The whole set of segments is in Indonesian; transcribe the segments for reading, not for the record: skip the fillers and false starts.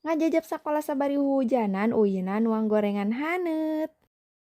Ngajajab sakola sabari hujanan uyeuna nuang gorengan haneut.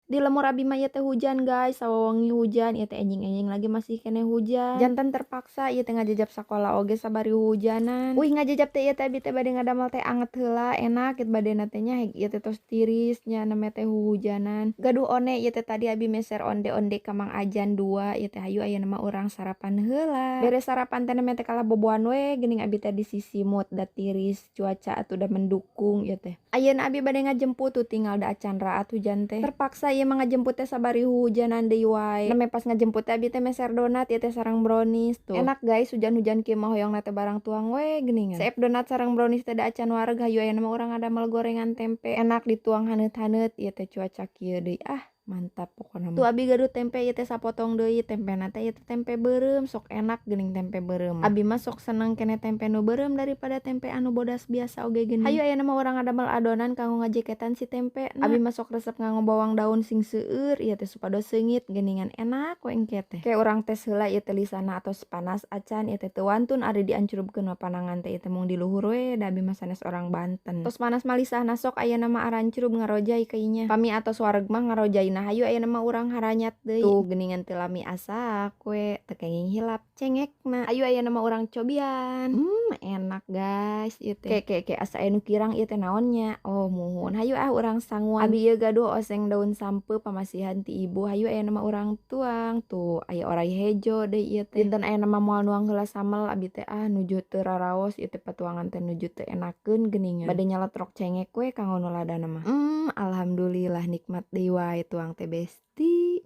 Di lemur abi mah ieu teh hujan guys, sawawangi hujan, ieu teh enjing-enjing lagi masih kene hujan. Janten terpaksa ieu teh ngajajab sakola oge sabari hujanan. Uih ngajajab teh ieu teh abi teh bade ngadamel teh anget heula, enak get badena teh nya ieu teh tos tiris nya namanya teh hujanan. Gaduh one ieu teh tadi abi meser onde-onde ka Mang Ajan 2, ieu teh hayu ayeuna mah urang sarapan heula. Beres sarapan teh namanya teh kalah boboan we geuning abi teh di sisimut da tiris, cuaca atuh da mendukung ieu teh. Ayeuna abi bade ngajemput tuh tinggal da acan raat hujan teh. Terpaksa ieu mah ngajemput teh sabari hujanan deui wae. Name pas ngajemput teh abi teh meser donat ieu teh sareng brownies tuh. Enak guys hujan-hujan kieu mah hoyongna teh barang tuang we geuningan. Seep donat sareng brownies teh da acan wareg hayu ayeuna mah urang ngadamel gorengan tempe. Enak dituang haneut-haneut ieu teh cuaca kieu deui. Mantap pokona mah. Tuh abi gaduh tempe ieu teh sapotong deui, tempena teh ieu teh tempe beureum sok enak geuning tempe beureum. Abi mah sok seneng keneh tempe nu beureum daripada tempe anu bodas biasa oge geuning. Hayu ayeuna mah urang ngadamel adonan kanggo ngajeketan si tempe. Abi mah sok resep nganggo bawang daun sing seueur ieu teh supados seungit geuningan enak we engke teh. Ke urang tes heula ieu teh lisana atos panas acan ieu teh teu wantun ari diancurupkeun panangan teh ieu teh mung di luhur we da abi mah sanes orang Banten. Tos panas mah lisahna sok ayeuna mah arancrup ngarojai ka inya. Pami atos wareg mah ngarojaina hayu ayeuna mah urang haranyat deui. Tuh geuningan teu lami asak we teu kenging hilap cengekna. Ayu ayeuna mah urang cobian. Enak guys ieu teh. Ke asa anu kirang ieu teh naon nya? Oh muhun. Hayu urang sanguan. Abi ieu gaduh oseng daun sampeu pamasihan ti ibu. Hayu ayeuna mah urang tuang. Tuh aya orai hejo deui ieu teh. Dinten ayeuna mah moal nuang heula samel abi teh nuju teu raraos ieu teh patuangan teh nuju teu enakeun geuningan. Bade nyeletrok cengek we kanggo nu ladana mah. Alhamdulillah nikmat deui wae tuang teh besti.